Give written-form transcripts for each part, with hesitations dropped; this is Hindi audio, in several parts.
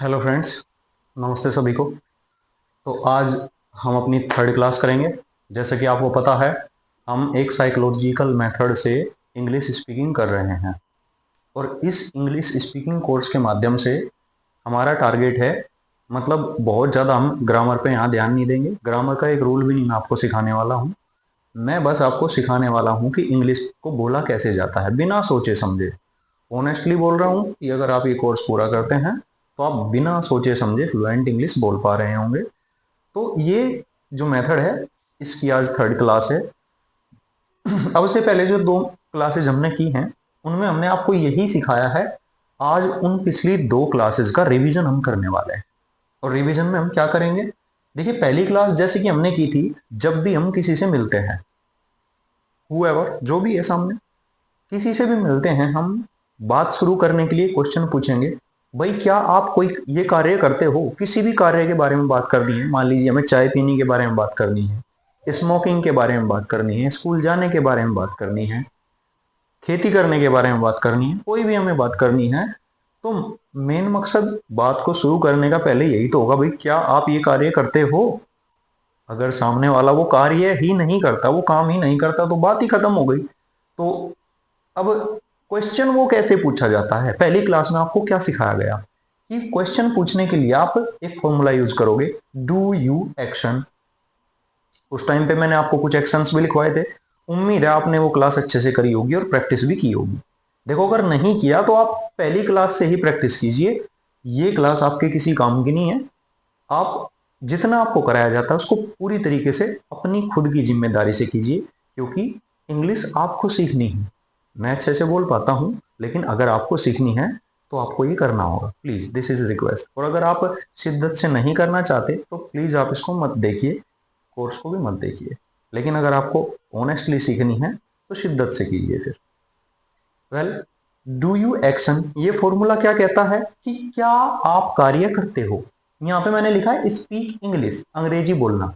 हेलो फ्रेंड्स, नमस्ते सभी को। तो आज हम अपनी थर्ड क्लास करेंगे। जैसे कि आपको पता है, हम एक साइकोलॉजिकल मेथड से इंग्लिश स्पीकिंग कर रहे हैं और इस इंग्लिश स्पीकिंग कोर्स के माध्यम से हमारा टारगेट है, मतलब बहुत ज़्यादा हम ग्रामर पे यहाँ ध्यान नहीं देंगे। ग्रामर का एक रूल भी नहीं मैं आपको सिखाने वाला हूँ। मैं बस आपको सिखाने वाला हूँ कि इंग्लिश को बोला कैसे जाता है बिना सोचे समझे। ऑनेस्टली बोल रहा हूँ कि अगर आप ये कोर्स पूरा करते हैं तो आप बिना सोचे समझे फ्लुएंट इंग्लिश बोल पा रहे होंगे। तो ये जो मेथड है, इसकी आज थर्ड क्लास है। अब से पहले जो दो क्लासेज हमने की हैं उनमें हमने आपको यही सिखाया है। आज उन पिछली दो क्लासेस का रिवीजन हम करने वाले हैं। और रिवीजन में हम क्या करेंगे, देखिए पहली क्लास जैसे कि हमने की थी, जब भी हम किसी से मिलते हैं, हुएवर जो भी है सामने, किसी से भी मिलते हैं, हम बात शुरू करने के लिए क्वेश्चन पूछेंगे। भाई क्या आप कोई ये कार्य करते हो, किसी भी कार्य के बारे में बात करनी है। मान लीजिए हमें चाय पीने के बारे में बात करनी है, स्मोकिंग के बारे में बात करनी है, स्कूल जाने के बारे में बात करनी है, खेती करने के बारे में बात करनी है, कोई भी हमें बात करनी है। तो मेन मकसद बात को शुरू करने का पहले यही तो होगा, भाई क्या आप ये कार्य करते हो। अगर सामने वाला वो कार्य ही नहीं करता, वो काम ही नहीं करता, तो बात ही खत्म हो गई। तो अब क्वेश्चन वो कैसे पूछा जाता है, पहली क्लास में आपको क्या सिखाया गया कि क्वेश्चन पूछने के लिए आप एक फॉर्मूला यूज करोगे, डू यू एक्शन। उस टाइम पे मैंने आपको कुछ एक्शंस भी लिखवाए थे। उम्मीद है आपने वो क्लास अच्छे से करी होगी और प्रैक्टिस भी की होगी। देखो अगर नहीं किया तो आप पहली क्लास से ही प्रैक्टिस कीजिए। ये क्लास आपके किसी काम की नहीं है। आप जितना आपको कराया जाता है उसको पूरी तरीके से अपनी खुद की जिम्मेदारी से कीजिए, क्योंकि इंग्लिश आपको सीखनी है। मैं अच्छे से बोल पाता हूँ, लेकिन अगर आपको सीखनी है तो आपको ये करना होगा। Please this is request. और अगर आप शिद्दत से नहीं करना चाहते तो प्लीज आप इसको मत देखिए, कोर्स को भी मत देखिए। लेकिन अगर आपको ऑनेस्टली सीखनी है तो शिद्दत से कीजिए फिर। वेल, डू यू एक्शन ये फॉर्मूला क्या कहता है कि क्या आप कार्य करते हो। यहाँ पे मैंने लिखा है स्पीक इंग्लिश, अंग्रेजी बोलना।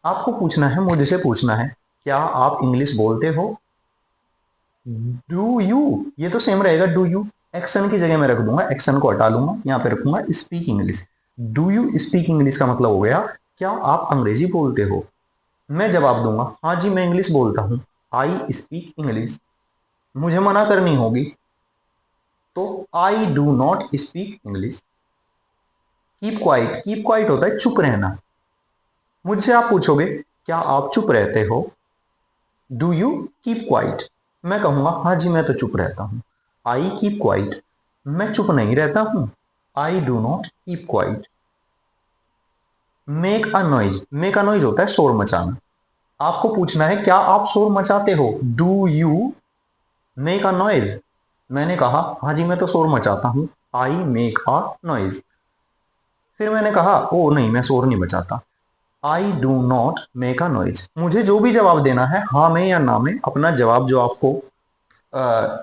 आपको पूछना है, मुझे से पूछना है, क्या आप इंग्लिश बोलते हो। डू यू ये तो सेम रहेगा, डू यू। एक्शन की जगह मैं रख दूंगा, एक्शन को हटा लूंगा, यहाँ पे रखूंगा speak English. Do you speak English का मतलब हो गया, क्या आप अंग्रेजी बोलते हो। मैं जवाब दूंगा हाँ जी मैं इंग्लिश बोलता हूँ, आई स्पीक इंग्लिश। मुझे मना करनी होगी तो आई do not speak English. Keep quiet, keep quiet होता है चुप रहना। मुझसे आप पूछोगे क्या आप चुप रहते हो, डू यू कीप क्वाइट। मैं कहूंगा हाँ जी मैं तो चुप रहता हूं, आई कीप क्वाइट। मैं चुप नहीं रहता हूं, I do not keep quiet. Make a noise, make a noise होता है शोर मचाना। आपको पूछना है क्या आप शोर मचाते हो, do you make a noise. मैंने कहा हाँ जी मैं तो शोर मचाता हूं, आई मेक अ नॉइज। फिर मैंने कहा ओ नहीं मैं शोर नहीं मचाता, I do not make a noise. मुझे जो भी जवाब देना है, हाँ में या ना में, अपना जवाब जो आपको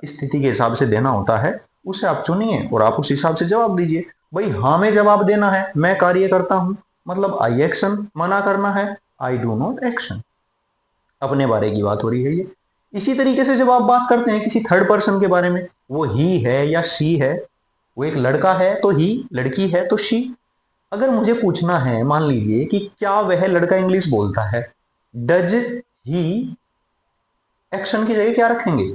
स्थिति के हिसाब से देना होता है उसे आप चुनिए और आप उस हिसाब से जवाब दीजिए। भाई हाँ में जवाब देना है, मैं कार्य करता हूं, मतलब आई एक्शन। मना करना है, आई डू नॉट एक्शन। अपने बारे की बात हो रही है ये। इसी तरीके से जब आप बात करते हैं किसी थर्ड पर्सन के बारे में, वो ही है या शी है, वो एक लड़का है तो ही, लड़की है तो शी। अगर मुझे पूछना है, मान लीजिए कि क्या वह लड़का इंग्लिश बोलता है, डज ही, एक्शन की जगह क्या रखेंगे,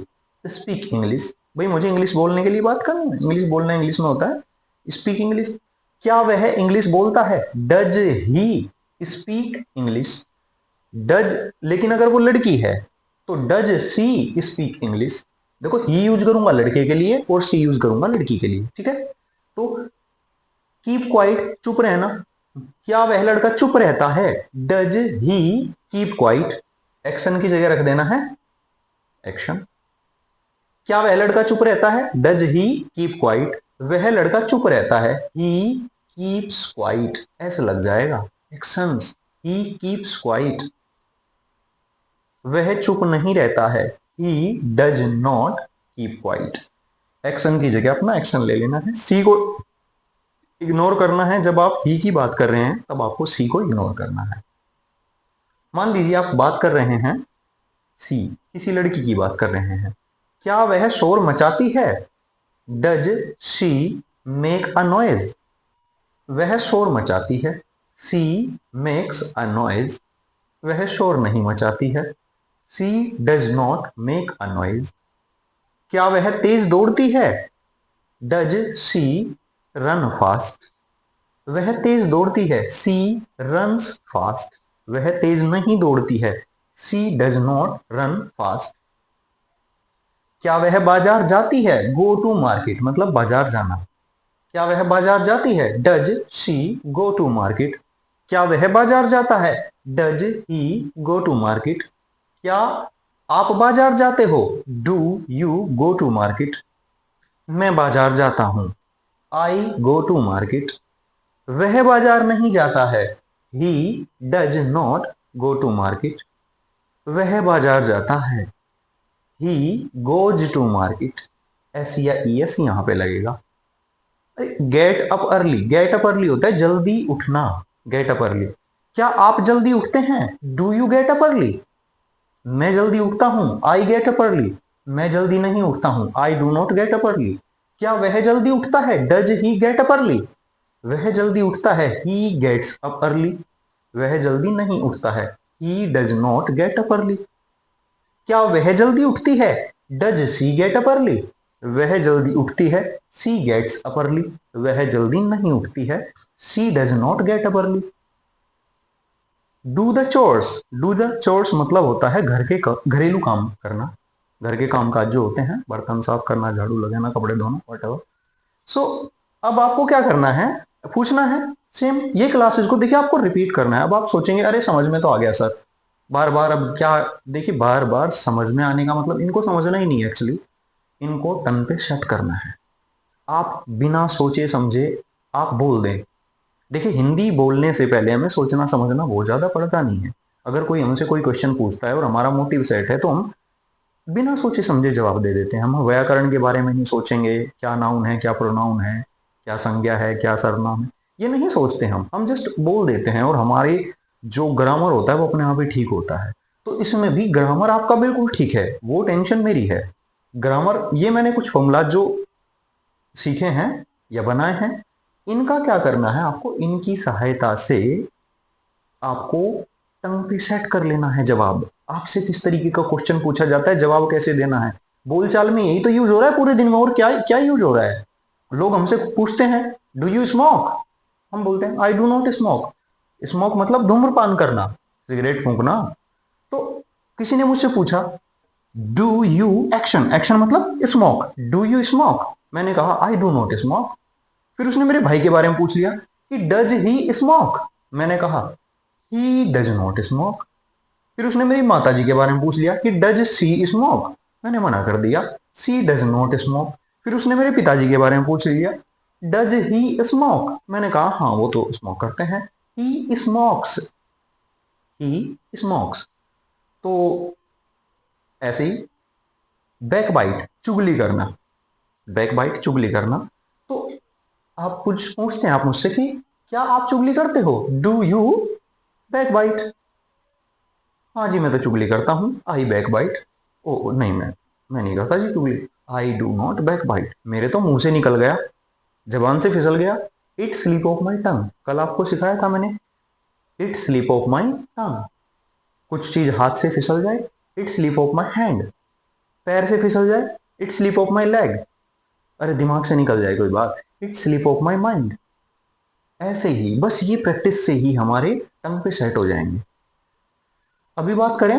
स्पीक इंग्लिश। भाई मुझे इंग्लिश बोलने के लिए बात करनी है, इंग्लिश बोलना इंग्लिश में होता है स्पीक इंग्लिश। क्या वह इंग्लिश बोलता है, does he speak English. Does, लेकिन अगर वो लड़की है तो डज सी स्पीक इंग्लिश। देखो ही यूज करूंगा लड़के के लिए और सी यूज करूंगा लड़की के लिए, ठीक है। तो कीप क्वाइट चुप रहना, क्या वह लड़का चुप रहता है, does he keep quiet. Action की जगह रख देना है एक्शन। क्या वह लड़का चुप रहता है, डज ही कीप क्वाइट। वह लड़का चुप रहता है, ही कीप्स क्वाइट, ऐसे लग जाएगा एक्शंस, ही कीप्स क्वाइट। वह चुप नहीं रहता है, he does not keep quiet. Action की जगह अपना एक्शन ले लेना है, सी को इग्नोर करना है। जब आप ही की बात कर रहे हैं तब आपको सी को इग्नोर करना है। मान लीजिए आप बात कर रहे हैं सी, किसी लड़की की बात कर रहे हैं, क्या वह शोर मचाती है, does she make a noise. वह शोर मचाती है। She makes a noise. वह शोर नहीं मचाती है। She does not make a noise. क्या वह तेज दौड़ती है? Does she run fast. वह तेज दौड़ती है। She runs fast. वह तेज नहीं दौड़ती है। She does not run fast. क्या वह बाजार जाती है? गो टू मार्केट मतलब बाजार जाना। क्या वह बाजार जाती है? Does she go to market. क्या वह बाजार जाता है? Does he go to market. क्या आप बाजार जाते हो? Do you go to market. मैं बाजार जाता हूं। I go to market. वह बाजार नहीं जाता है। He does not go to market. वह बाजार जाता है। He goes to market. S या ई एस यहां पे लगेगा। Get up early, get up early होता है जल्दी उठना। Get up early. क्या आप जल्दी उठते हैं? Do you get up early. मैं जल्दी उठता हूं। I get up early. मैं जल्दी नहीं उठता हूं। I do not get up early. क्या वह जल्दी उठता है? Does he get up early. वह जल्दी उठता है। He gets up early. वह जल्दी नहीं उठता है। He does not get up early. क्या वह जल्दी उठती है? Does she get up early. वह जल्दी उठती है। She gets up early. वह जल्दी नहीं उठती है। She does not get up early. Do the chores. Do the chores मतलब होता है घर के घरेलू काम करना। घर के काम काज जो होते हैं, बर्तन साफ करना, झाड़ू लगाना, कपड़े धोना, वट। सो अब आपको क्या करना है? पूछना है। सेम ये क्लासेस को देखिए आपको रिपीट करना है। अब आप सोचेंगे अरे समझ में तो आ गया सर, बार बार अब क्या। देखिए बार बार समझ में आने का मतलब इनको समझना ही नहीं है एक्चुअली। इनको टन पे सेट करना है। आप बिना सोचे समझे आप बोल दें। देखिए हिंदी बोलने से पहले हमें सोचना समझना बहुत ज्यादा पड़ता नहीं है। अगर कोई हमसे कोई क्वेश्चन पूछता है और हमारा मोटिव सेट है तो हम बिना सोचे समझे जवाब दे देते हैं। हम व्याकरण के बारे में नहीं सोचेंगे, क्या नाउन है, क्या प्रोनाउन है, क्या संज्ञा है, क्या सर्वनाम है, ये नहीं सोचते। हम जस्ट बोल देते हैं और हमारे जो ग्रामर होता है वो अपने आप ही ठीक होता है। तो इसमें भी ग्रामर आपका बिल्कुल ठीक है, वो टेंशन मेरी है। ग्रामर ये मैंने कुछ फॉर्मूला जो सीखे हैं या बनाए हैं, इनका क्या करना है आपको, इनकी सहायता से आपको टंग पे सेट कर लेना है जवाब। आपसे किस तरीके का क्वेश्चन पूछा जाता है, जवाब कैसे देना है। बोलचाल में यही तो यूज हो रहा है पूरे दिन में, और क्या क्या यूज हो रहा है। लोग हमसे पूछते हैं डू यू स्मोक। हम बोलते हैं आई डू नॉट स्मोक। स्मोक मतलब धूम्रपान करना, सिगरेट फूंकना। तो किसी ने मुझसे पूछा डू यू एक्शन, एक्शन मतलब स्मोक, डू यू स्मोक। मैंने कहा आई डू नॉट स्मोक। फिर उसने मेरे भाई के बारे में पूछ लिया कि डज ही स्मोक। मैंने कहा ही डज नॉट स्मोक। फिर उसने मेरी माता जी के बारे में पूछ लिया कि डज सी स्मोक। मैंने मना कर दिया, सी डज नॉट स्मोक। फिर उसने मेरे पिताजी के बारे में पूछ लिया डज ही स्मोक। मैंने कहा हाँ वो तो स्मोक करते हैं, ही स्मोक्स, ही स्मोक्स। तो ऐसे ही बैक बाइट चुगली करना, बैक बाइट चुगली करना। तो आप कुछ पूछते हैं आप मुझसे कि क्या आप चुगली करते हो? Do you backbite. हाँ जी मैं तो चुगली करता हूँ, आई बैक बाइट। ओ नहीं, मैं नहीं करता जी चुगली। I do not backbite. मेरे तो मुंह से निकल गया, जबान से फिसल गया। इट स्लिप ऑफ माई टंग। कल आपको सिखाया था मैंने, इट स्लिप ऑफ माई टंग। कुछ चीज हाथ से फिसल जाए, it slip of my hand. पैर से फिसल जाए, it slip of my leg. अरे दिमाग से निकल जाए कोई बात, it slip of my mind. ऐसे ही बस ये प्रैक्टिस से ही हमारे टंग पे सेट हो जाएंगे। अभी बात करें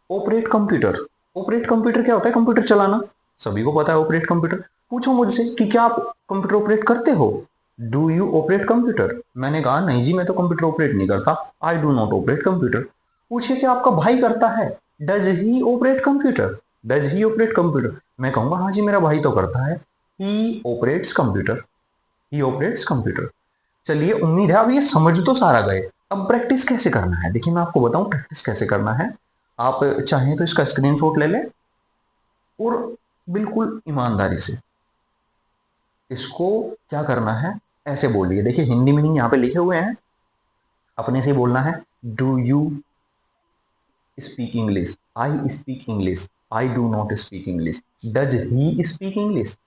ऑपरेट कंप्यूटर। ऑपरेट कंप्यूटर क्या होता है? कंप्यूटर चलाना, सभी को पता है ऑपरेट कंप्यूटर। पूछो मुझसे कि क्या आप कंप्यूटर ऑपरेट करते हो? Do you operate computer. मैंने कहा नहीं जी मैं तो कंप्यूटर ऑपरेट नहीं करता, आई डू नॉट ऑपरेट कंप्यूटर। पूछिए कि आपका भाई करता है, does he operate computer. Does he operate computer. मैं कहूंगा हाँ जी मेरा भाई तो करता है, ही ऑपरेट्स कंप्यूटर, ही ऑपरेट्स कंप्यूटर। चलिए उम्मीद है अब ये समझ तो सारा गए। अब प्रैक्टिस कैसे करना है, देखिए मैं आपको बताऊं प्रैक्टिस कैसे करना है। आप चाहें तो इसका स्क्रीनशॉट ले लें और बिल्कुल ईमानदारी से इसको क्या करना है ऐसे बोलिए। देखिए हिंदी मीनिंग यहाँ पे लिखे हुए हैं, अपने से बोलना है। Do you speak English, I speak English, I do not speak English. Does he speak English,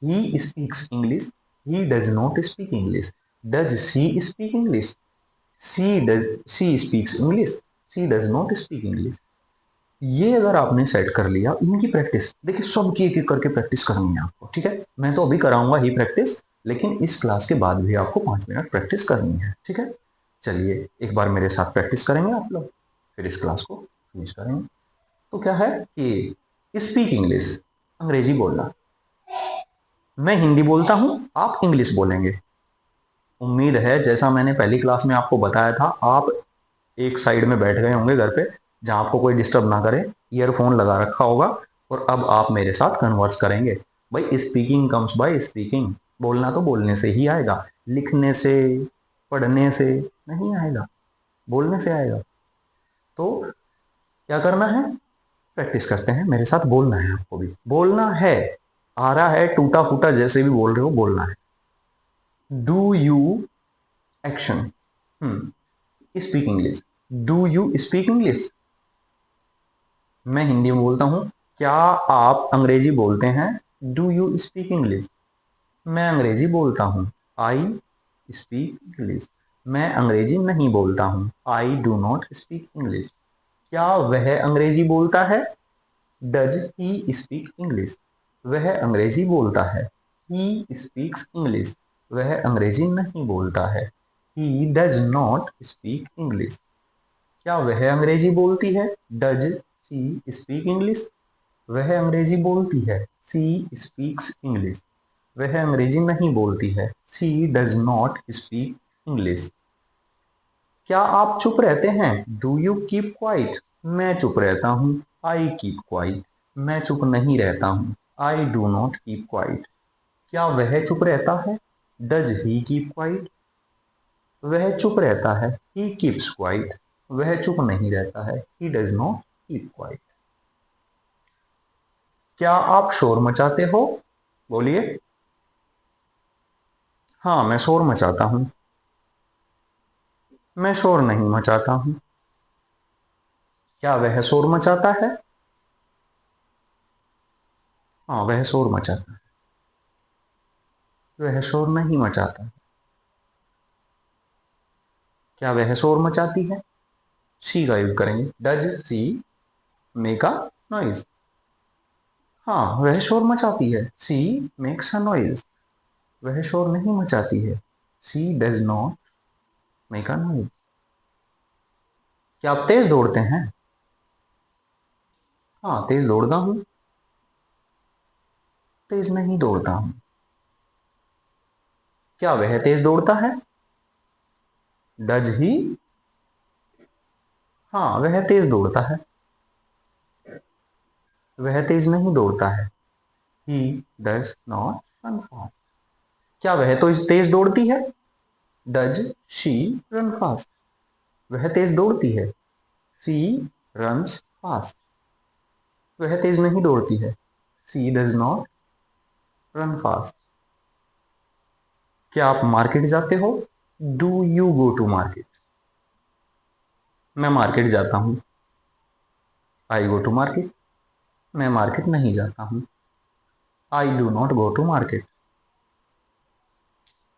he speaks English. He does not speak English. Does she speak English? She speaks English. She does not speak English. ये अगर आपने सेट कर लिया, इनकी प्रैक्टिस देखिए, सबकी एक एक करके प्रैक्टिस करनी है आपको, ठीक है। मैं तो अभी कराऊंगा ही प्रैक्टिस, लेकिन इस क्लास के बाद भी आपको 5 मिनट प्रैक्टिस करनी है, ठीक है। चलिए एक बार मेरे साथ प्रैक्टिस करेंगे आप लोग, फिर इस क्लास को फिनिश करेंगे। तो क्या है कि स्पीक इंग्लिश, अंग्रेजी बोलना। मैं हिंदी बोलता हूं, आप इंग्लिश बोलेंगे। उम्मीद है जैसा मैंने पहली क्लास में आपको बताया था, आप एक साइड में बैठ गए होंगे घर पे, जहां आपको कोई डिस्टर्ब ना करे, ईयरफोन लगा रखा होगा, और अब आप मेरे साथ कन्वर्स करेंगे। भाई स्पीकिंग कम्स बाय स्पीकिंग, बोलना तो बोलने से ही आएगा, लिखने से पढ़ने से नहीं आएगा, बोलने से आएगा। तो क्या करना है, प्रैक्टिस करते हैं, मेरे साथ बोलना है, आपको भी बोलना है। आ रहा है टूटा फूटा जैसे भी बोल रहे हो, बोलना है। Do you action, speak English. Do you speak English. मैं हिंदी में बोलता हूँ, क्या आप अंग्रेजी बोलते हैं। Do you speak English. मैं अंग्रेजी बोलता हूँ, आई स्पीक इंग्लिश। मैं अंग्रेजी नहीं बोलता हूँ, I do not speak English. क्या वह अंग्रेजी बोलता है। Does he speak English. वह अंग्रेजी बोलता है, ही स्पीक्स इंग्लिश। वह अंग्रेजी नहीं बोलता है, he does not speak English. क्या वह अंग्रेजी बोलती है। Does she speak English. वह अंग्रेजी बोलती है, सी स्पीक्स इंग्लिश। वह अंग्रेजी नहीं बोलती है, she does not speak English. क्या आप चुप रहते हैं। Do you keep quiet. मैं चुप रहता हूँ, आई कीप क्वाइट। मैं चुप नहीं रहता हूँ, I do not keep quiet. क्या वह चुप रहता है। Does he keep quiet. वह चुप रहता है, ही कीप्स क्वाइट। वह चुप नहीं रहता है, he does not keep quiet. क्या आप शोर मचाते हो। बोलिए। हाँ मैं शोर मचाता हूँ। मैं शोर नहीं मचाता हूँ। क्या वह शोर मचाता है। हाँ वह शोर मचाता है। वह शोर नहीं मचाता। क्या वह शोर मचाती है। शी का यूज करेंगे। Does she make a noise. हाँ वह शोर मचाती है, सी मेक्स अ नॉइज। वह शोर नहीं मचाती है, she does not make a noise. क्या आप तेज दौड़ते हैं। हाँ तेज दौड़ता हूँ। तेज नहीं दौड़ता हूँ। क्या वह तेज दौड़ता है। डज ही। हाँ वह तेज दौड़ता है। वह तेज नहीं दौड़ता है, he does not run fast. क्या वह तो तेज दौड़ती है। Does she run fast. वह तेज दौड़ती है, सी रन्स फास्ट। वह तेज नहीं दौड़ती है, she does not run fast. क्या आप मार्केट जाते हो। Do you go to market. मैं मार्केट जाता हूँ, आई गो टू मार्केट। मैं मार्केट नहीं जाता हूँ, I do not go to market.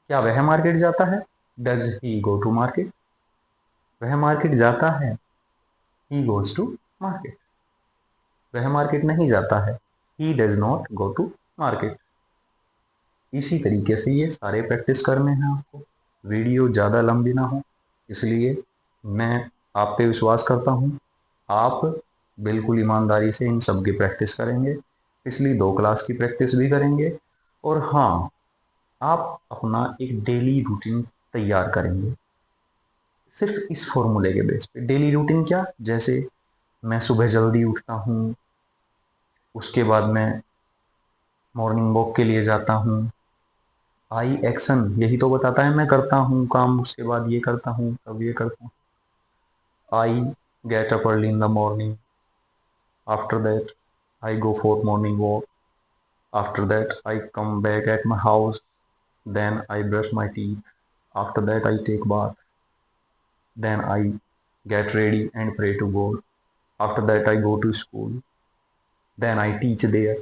क्या वह मार्केट जाता है। Does he go to market. वह मार्केट जाता है, ही गोज टू मार्केट। वह मार्केट नहीं जाता है, he does not go to market. इसी तरीके से ये सारे प्रैक्टिस करने हैं आपको। वीडियो ज़्यादा लंबी ना हो, इसलिए मैं आप पे विश्वास करता हूँ, आप बिल्कुल ईमानदारी से इन सब की प्रैक्टिस करेंगे। पिछली 2 क्लास की प्रैक्टिस भी करेंगे, और हाँ आप अपना एक डेली रूटीन तैयार करेंगे सिर्फ इस फॉर्मूले के बेस पे। डेली रूटीन क्या, जैसे मैं सुबह जल्दी उठता हूँ, उसके बाद मैं मॉर्निंग वॉक के लिए जाता हूँ। आई एक्शन यही तो बताता है, मैं करता हूँ काम, उसके बाद ये करता हूँ, तब ये करता हूँ। आई get up early in the morning, after that I go for morning walk, after that I come back at my house, then I brush my teeth, after that I take bath, then I get ready and pray to God, after that I go to school, then I teach there,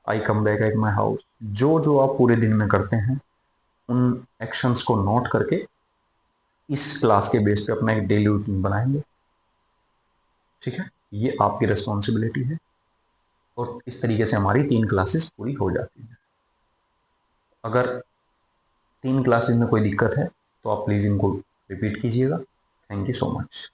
I come back at my house, जो जो आप पूरे दिन में करते हैं उन एक्शंस को नोट करके इस क्लास के बेस पे अपना एक डेली रूटीन बनाएंगे। ठीक है, ये आपकी रिस्पॉन्सिबिलिटी है और इस तरीके से हमारी 3 क्लासेस पूरी हो जाती हैं। अगर 3 क्लासेस में कोई दिक्कत है तो आप प्लीज़ इनको रिपीट कीजिएगा। Thank you so much.